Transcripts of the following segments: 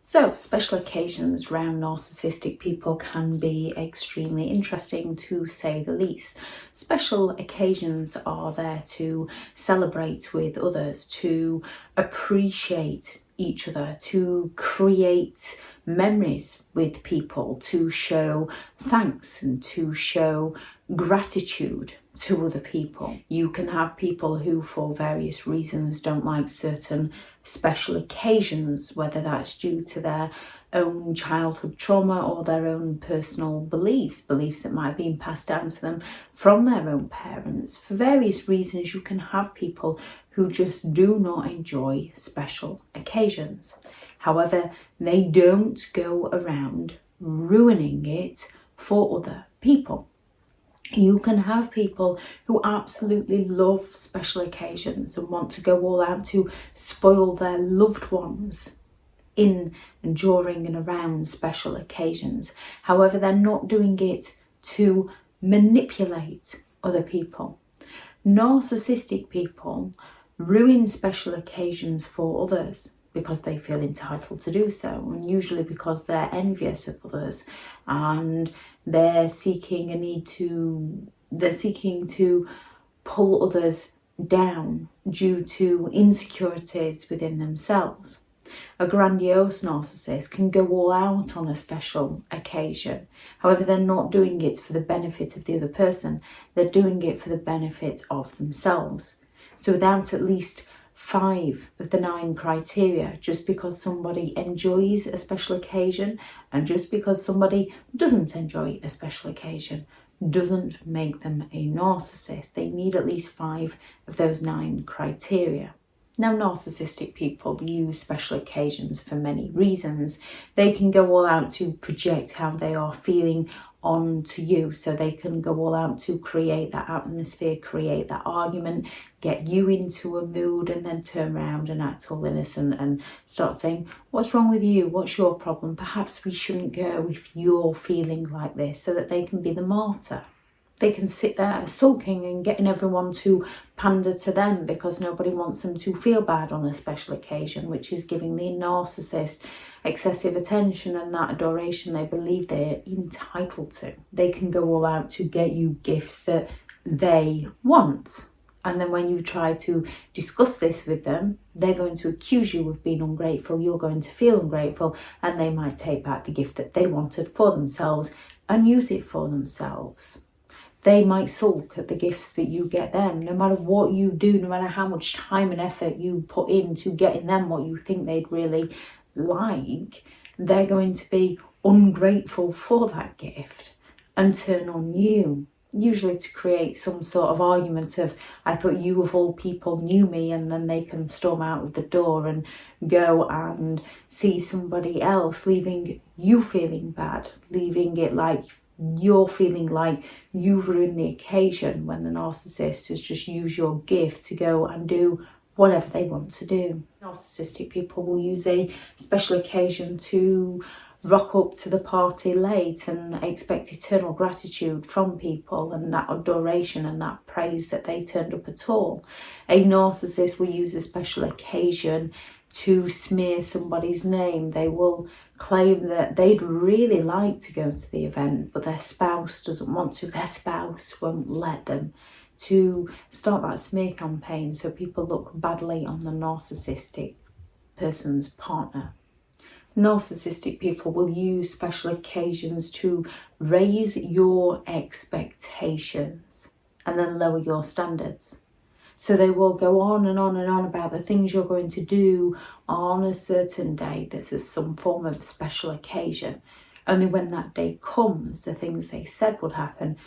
So, special occasions around narcissistic people can be extremely interesting, to say the least. Special occasions are there to celebrate with others, to appreciate each other, to create memories with people, to show thanks and to show gratitude to other people. You can have people who, for various reasons, don't like certain special occasions, whether that's due to their own childhood trauma or their own personal beliefs that might have been passed down to them from their own parents. For various reasons, you can have people who just do not enjoy special occasions. However, they don't go around ruining it for other people. You can have people who absolutely love special occasions and want to go all out to spoil their loved ones in and during and around special occasions. However, they're not doing it to manipulate other people. Narcissistic people ruin special occasions for others because they feel entitled to do so, and usually because they're envious of others and they're seeking to pull others down due to insecurities within themselves. A grandiose narcissist can go all out on a special occasion. However, they're not doing it for the benefit of the other person. They're doing it for the benefit of themselves. So without at least 5 of the 9 criteria, just because somebody enjoys a special occasion and just because somebody doesn't enjoy a special occasion doesn't make them a narcissist. They need at least 5 of those 9 criteria. Now, narcissistic people use special occasions for many reasons. They can go all out to project how they are feeling onto you, so they can go all out to create that atmosphere, create that argument, get you into a mood, and then turn around and act all innocent and start saying, what's wrong with you? What's your problem? Perhaps we shouldn't go if you're feeling like this, so that they can be the martyr. They can sit there sulking and getting everyone to pander to them because nobody wants them to feel bad on a special occasion, which is giving the narcissist excessive attention and that adoration they believe they're entitled to. They can go all out to get you gifts that they want. And then when you try to discuss this with them, they're going to accuse you of being ungrateful. You're going to feel ungrateful, and they might take back the gift that they wanted for themselves and use it for themselves. They might sulk at the gifts that you get them. No matter what you do, no matter how much time and effort you put into getting them what you think they'd really like, they're going to be ungrateful for that gift and turn on you, usually to create some sort of argument of, I thought you of all people knew me, and then they can storm out of the door and go and see somebody else, leaving you feeling bad, leaving it like you're feeling like you've ruined the occasion, when the narcissist has just used your gift to go and do whatever they want to do. Narcissistic people will use a special occasion to rock up to the party late and expect eternal gratitude from people and that adoration and that praise that they turned up at all. A narcissist will use a special occasion to smear somebody's name. They will claim that they'd really like to go to the event, but their spouse doesn't want to. Their spouse won't let them, to start that smear campaign so people look badly on the narcissistic person's partner. Narcissistic people will use special occasions to raise your expectations and then lower your standards. So they will go on and on and on about the things you're going to do on a certain day that's some form of special occasion. Only when that day comes, the things they said would happen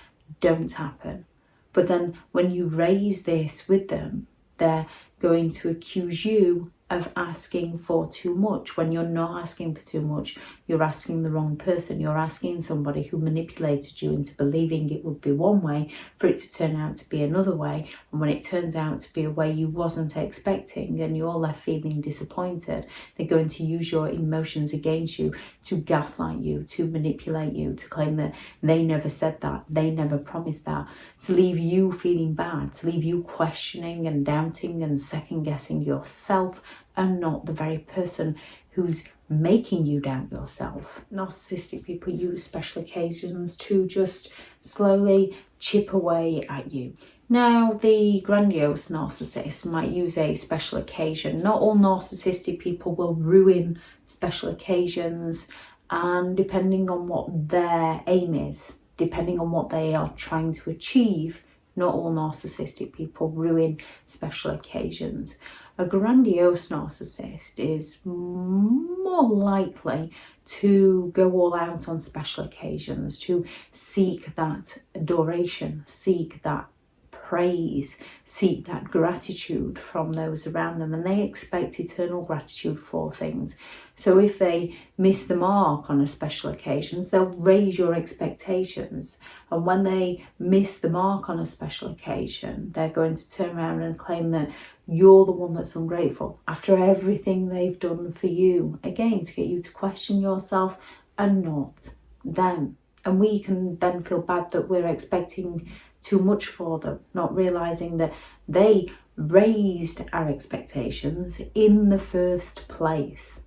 don't happen. But then when you raise this with them, they're going to accuse you of asking for too much, when you're not asking for too much. You're asking the wrong person. You're asking somebody who manipulated you into believing it would be one way for it to turn out to be another way. And when it turns out to be a way you wasn't expecting and you're left feeling disappointed, they're going to use your emotions against you, to gaslight you, to manipulate you, to claim that they never said that, they never promised that, to leave you feeling bad, to leave you questioning and doubting and second guessing yourself, and not the very person who's making you doubt yourself. Narcissistic people use special occasions to just slowly chip away at you. Now, the grandiose narcissist might use a special occasion. Not all narcissistic people will ruin special occasions, and depending on what their aim is, depending on what they are trying to achieve, not all narcissistic people ruin special occasions. A grandiose narcissist is more likely to go all out on special occasions, to seek that adoration, seek that praise, seek that gratitude from those around them, and they expect eternal gratitude for things. So if they miss the mark on a special occasions, they'll raise your expectations, and when they miss the mark on a special occasion, they're going to turn around and claim that you're the one that's ungrateful after everything they've done for you, again to get you to question yourself and not them. And we can then feel bad that we're expecting too much for them, not realizing that they raised our expectations in the first place.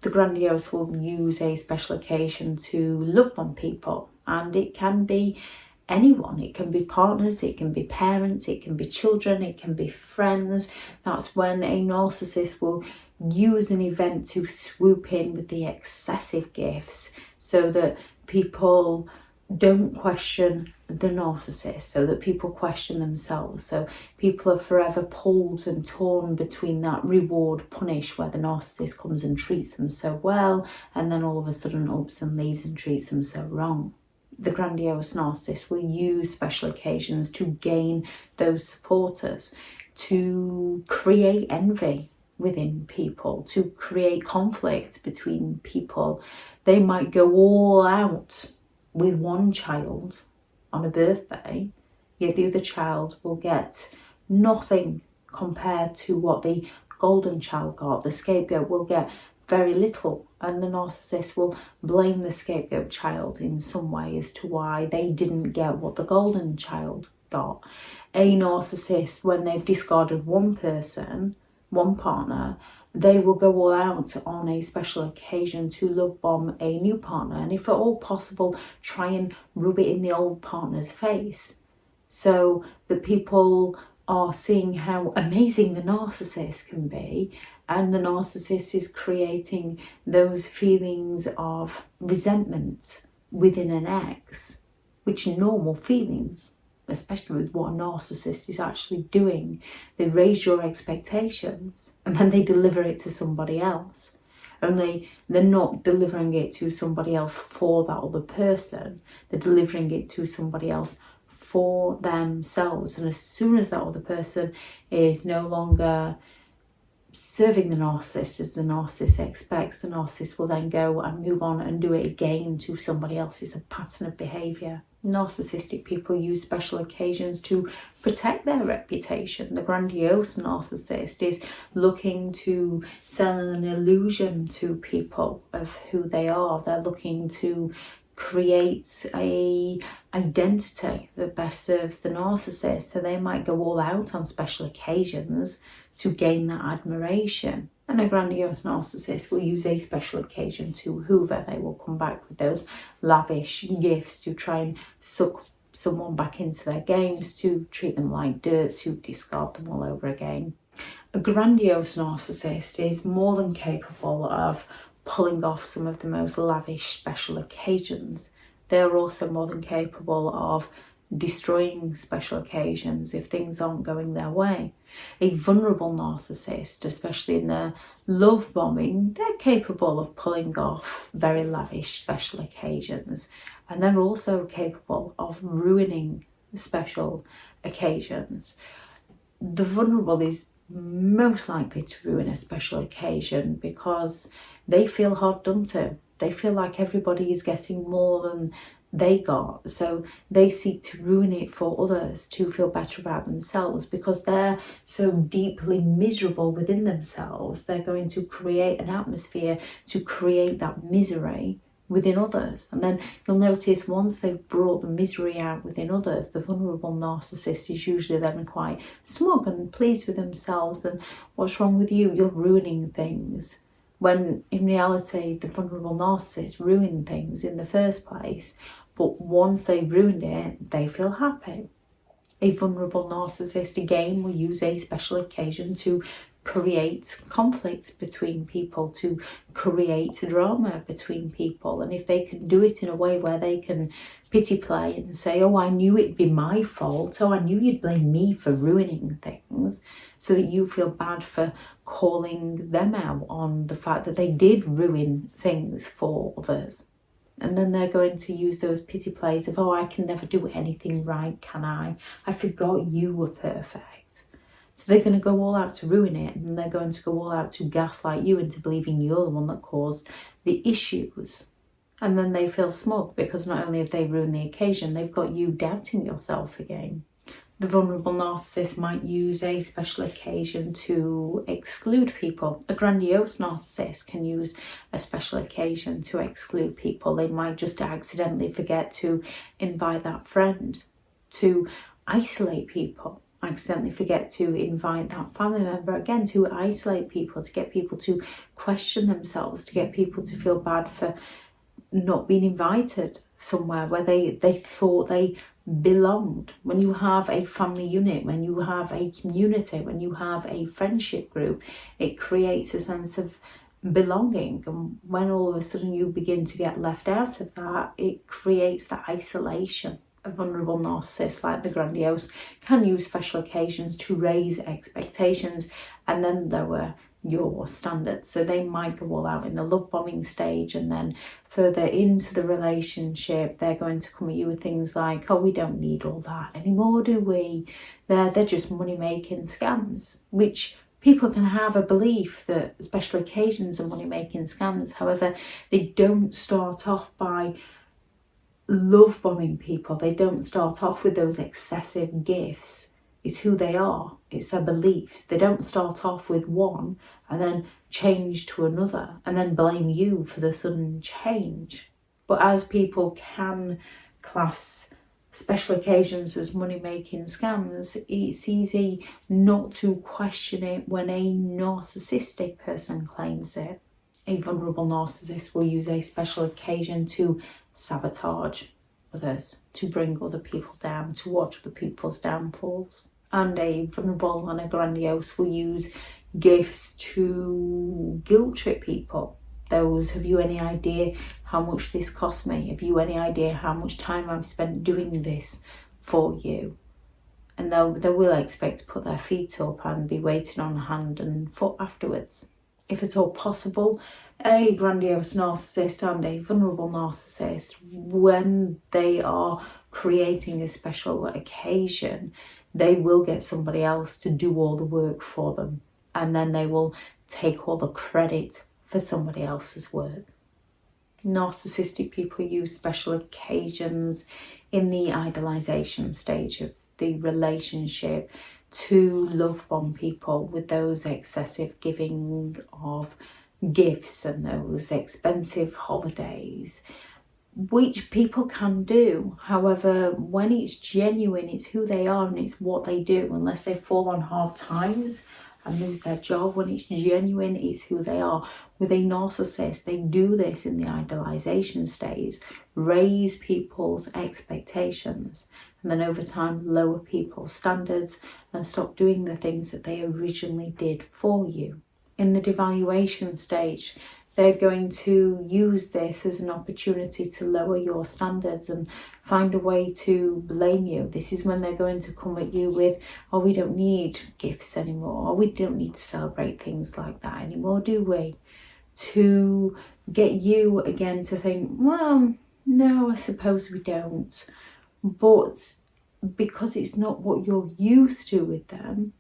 The grandiose will use a special occasion to love bomb people, and it can be anyone. It can be partners, it can be parents, it can be children, it can be friends. That's when a narcissist will use an event to swoop in with the excessive gifts so that people don't question the narcissist, so that people question themselves. So people are forever pulled and torn between that reward punish, where the narcissist comes and treats them so well, and then all of a sudden ups and leaves and treats them so wrong. The grandiose narcissist will use special occasions to gain those supporters, to create envy within people, to create conflict between people. They might go all out with one child on a birthday, yet the other child will get nothing compared to what the golden child got. The scapegoat will get very little, and the narcissist will blame the scapegoat child in some way as to why they didn't get what the golden child got. A narcissist, when they've discarded one person, one partner, they will go all out on a special occasion to love bomb a new partner, and if at all possible, try and rub it in the old partner's face, so that people are seeing how amazing the narcissist can be, and the narcissist is creating those feelings of resentment within an ex, which are normal feelings, especially with what a narcissist is actually doing. They raise your expectations and then they deliver it to somebody else. Only they're not delivering it to somebody else for that other person. They're delivering it to somebody else for themselves. And as soon as that other person is no longer serving the narcissist as the narcissist expects, the narcissist will then go and move on and do it again to somebody else. It's a pattern of behaviour. Narcissistic people use special occasions to protect their reputation. The grandiose narcissist is looking to sell an illusion to people of who they are. They're looking to create a identity that best serves the narcissist. So they might go all out on special occasions to gain that admiration. And a grandiose narcissist will use a special occasion to hoover. They will come back with those lavish gifts to try and suck someone back into their games, to treat them like dirt, to discard them all over again. A grandiose narcissist is more than capable of pulling off some of the most lavish special occasions. They are also more than capable of destroying special occasions if things aren't going their way. A vulnerable narcissist, especially in their love bombing, they're capable of pulling off very lavish special occasions, and they're also capable of ruining special occasions. The vulnerable is most likely to ruin a special occasion because they feel hard done to. They feel like everybody is getting more than they got, so they seek to ruin it for others to feel better about themselves. Because they're so deeply miserable within themselves, they're going to create an atmosphere to create that misery within others. And then you'll notice once they've brought the misery out within others, the vulnerable narcissist is usually then quite smug and pleased with themselves, and what's wrong with you? You're ruining things. When in reality, the vulnerable narcissist ruined things in the first place, but once they've ruined it, they feel happy. A vulnerable narcissist, again, will use a special occasion to create conflicts between people, to create drama between people. And if they can do it in a way where they can pity play and say, oh, I knew it'd be my fault, oh, I knew you'd blame me for ruining things, so that you feel bad for calling them out on the fact that they did ruin things for others. And then they're going to use those pity plays of, oh, I can never do anything right, can I? I forgot you were perfect. So they're going to go all out to ruin it, and they're going to go all out to gaslight you into believing you're the one that caused the issues. And then they feel smug because not only have they ruined the occasion, they've got you doubting yourself again. The vulnerable narcissist might use a special occasion to exclude people. A grandiose narcissist can use a special occasion to exclude people. They might just accidentally forget to invite that friend, to isolate people. Accidentally forget to invite that family member, again, to isolate people, to get people to question themselves, to get people to feel bad for not being invited somewhere where they thought they belonged. When you have a family unit, when you have a community, when you have a friendship group, it creates a sense of belonging. And when all of a sudden you begin to get left out of that, it creates that isolation. A vulnerable narcissist, like the grandiose, can use special occasions to raise expectations and then lower your standards. So they might go all out in the love bombing stage, and then further into the relationship, they're going to come at you with things like, oh, we don't need all that anymore, do we? They're just money-making scams, which people can have a belief that special occasions are money-making scams. However, they don't start off by love bombing people. They don't start off with those excessive gifts. It's who they are. It's their beliefs. They don't start off with one and then change to another and then blame you for the sudden change. But as people can class special occasions as money-making scams, it's easy not to question it when a narcissistic person claims it. A vulnerable narcissist will use a special occasion to sabotage others, to bring other people down, to watch other people's downfalls. And a vulnerable and a grandiose will use gifts to guilt trip people. Those, have you any idea how much this cost me? Have you any idea how much time I've spent doing this for you? And they will expect to put their feet up and be waiting on hand and foot afterwards. If at all possible, a grandiose narcissist and a vulnerable narcissist, when they are creating a special occasion, they will get somebody else to do all the work for them, and then they will take all the credit for somebody else's work. Narcissistic people use special occasions in the idolization stage of the relationship to love bomb people with those excessive giving of gifts and those expensive holidays, which people can do. However, when it's genuine, it's who they are and it's what they do, unless they fall on hard times and lose their job. When it's genuine, it's who they are. With a narcissist, they do this in the idolization stage, raise people's expectations, and then over time lower people's standards and stop doing the things that they originally did for you. In the devaluation stage, they're going to use this as an opportunity to lower your standards and find a way to blame you. This is when they're going to come at you with, oh, we don't need gifts anymore, or we don't need to celebrate things like that anymore, do we? To get you again to think, well, no, I suppose we don't. But because it's not what you're used to with them,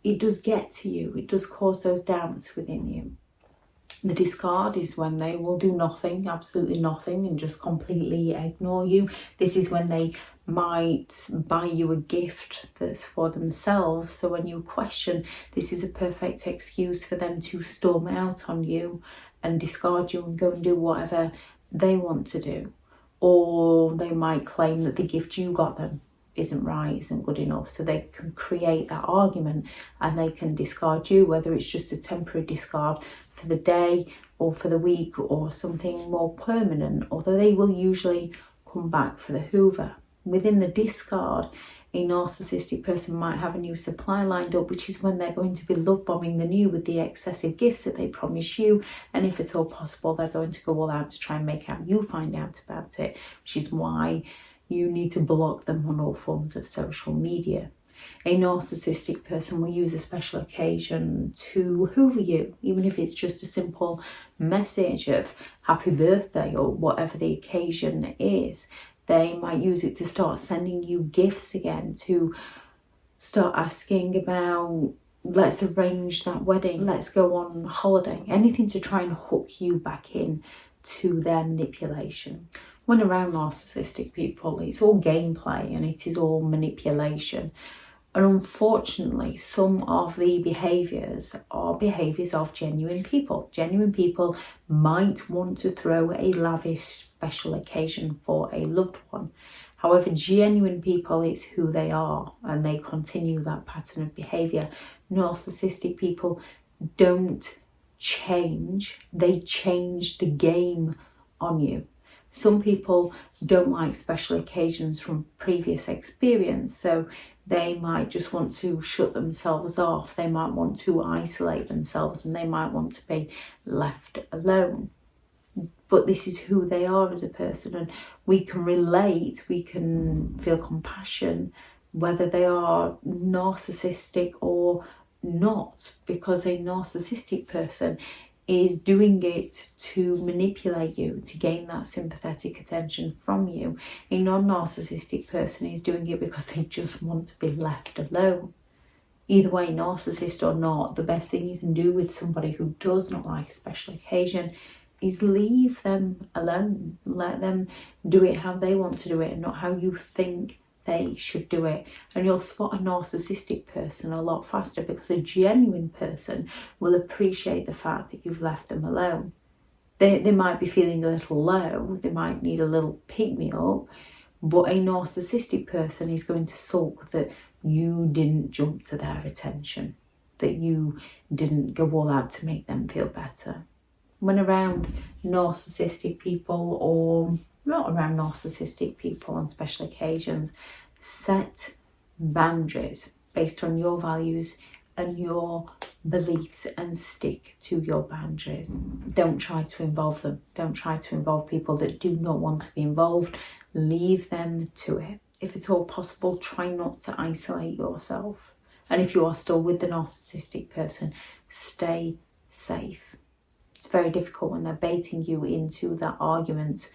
it does get to you. It does cause those doubts within you. The discard is when they will do nothing, absolutely nothing, and just completely ignore you. This is when they might buy you a gift that's for themselves. So when you question, this is a perfect excuse for them to storm out on you and discard you and go and do whatever they want to do. Or they might claim that the gift you got them isn't right, isn't good enough. So they can create that argument and they can discard you, whether it's just a temporary discard for the day or for the week or something more permanent, although they will usually come back for the hoover. Within the discard, a narcissistic person might have a new supply lined up, which is when they're going to be love bombing the new with the excessive gifts that they promise you. And if it's all possible, they're going to go all out to try and make out you find out about it, which is why you need to block them on all forms of social media. A narcissistic person will use a special occasion to hoover you, even if it's just a simple message of happy birthday or whatever the occasion is. They might use it to start sending you gifts again, to start asking about, let's arrange that wedding, let's go on holiday, anything to try and hook you back in to their manipulation. When around narcissistic people, it's all gameplay and it is all manipulation. And unfortunately, some of the behaviours are behaviours of genuine people. Genuine people might want to throw a lavish special occasion for a loved one. However, genuine people, it's who they are and they continue that pattern of behaviour. Narcissistic people don't change, they change the game on you. Some people don't like special occasions from previous experience, so they might just want to shut themselves off. They might want to isolate themselves and they might want to be left alone. But this is who they are as a person, and we can relate, we can feel compassion, whether they are narcissistic or not, because a narcissistic person is doing it to manipulate you, to gain that sympathetic attention from you. A non-narcissistic person is doing it because they just want to be left alone. Either way, narcissist or not, the best thing you can do with somebody who does not like a special occasion is leave them alone. Let them do it how they want to do it and not how you think they should do it. And you'll spot a narcissistic person a lot faster, because a genuine person will appreciate the fact that you've left them alone. They might be feeling a little low, they might need a little pick-me-up, but a narcissistic person is going to sulk that you didn't jump to their attention, that you didn't go all out to make them feel better. When around narcissistic people, or not around narcissistic people on special occasions, set boundaries based on your values and your beliefs and stick to your boundaries. Don't try to involve them. Don't try to involve people that do not want to be involved. Leave them to it. If it's all possible, try not to isolate yourself. And if you are still with the narcissistic person, stay safe. It's very difficult when they're baiting you into that argument,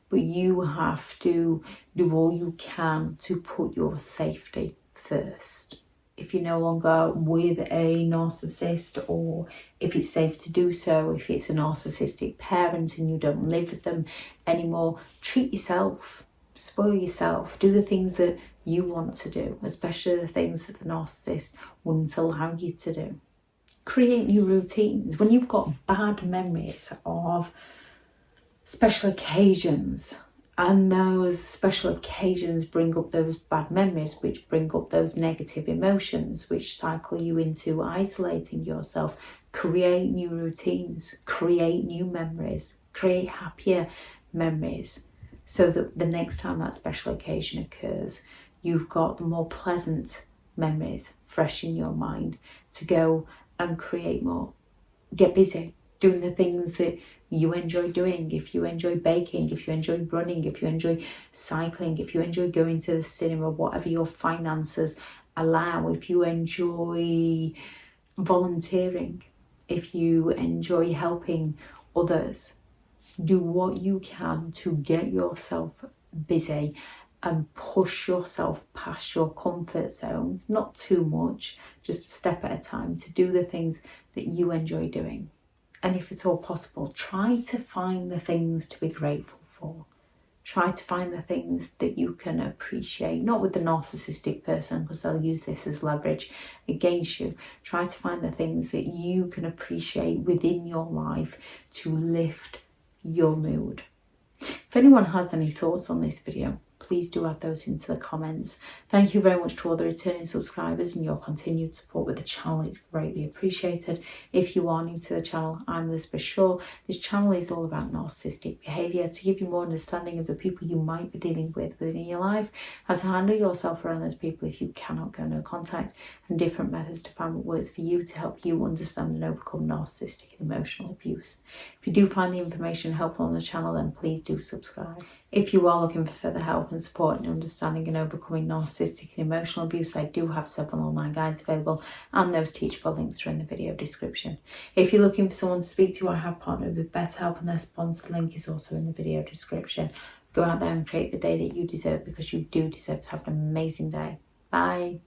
but you have to do all you can to put your safety first. If you're no longer with a narcissist, or if it's safe to do so, if it's a narcissistic parent and you don't live with them anymore, treat yourself, spoil yourself, do the things that you want to do, especially the things that the narcissist wouldn't allow you to do. Create new routines. When you've got bad memories of special occasions, and those special occasions bring up those bad memories, which bring up those negative emotions, which cycle you into isolating yourself, create new routines, create new memories, create happier memories, so that the next time that special occasion occurs, you've got the more pleasant memories fresh in your mind to go and create more. Get busy doing the things that you enjoy doing. If you enjoy baking, if you enjoy running, if you enjoy cycling, if you enjoy going to the cinema, whatever your finances allow, if you enjoy volunteering, if you enjoy helping others, do what you can to get yourself busy and push yourself past your comfort zone, not too much, just a step at a time, to do the things that you enjoy doing. And if it's all possible, try to find the things to be grateful for. Try to find the things that you can appreciate, not with the narcissistic person, because they'll use this as leverage against you. Try to find the things that you can appreciate within your life to lift your mood. If anyone has any thoughts on this video, please do add those into the comments. Thank you very much to all the returning subscribers and your continued support with the channel. It's greatly appreciated. If you are new to the channel, I'm Elizabeth Shaw. This channel is all about narcissistic behaviour to give you more understanding of the people you might be dealing with within your life, how to handle yourself around those people if you cannot go no contact, and different methods to find what works for you to help you understand and overcome narcissistic and emotional abuse. If you do find the information helpful on the channel, then please do subscribe. If you are looking for further help and support in understanding and overcoming narcissistic and emotional abuse, I do have several online guides available, and those teachable links are in the video description. If you're looking for someone to speak to, I have partnered with BetterHelp, and their sponsored link is also in the video description. Go out there and create the day that you deserve, because you do deserve to have an amazing day. Bye.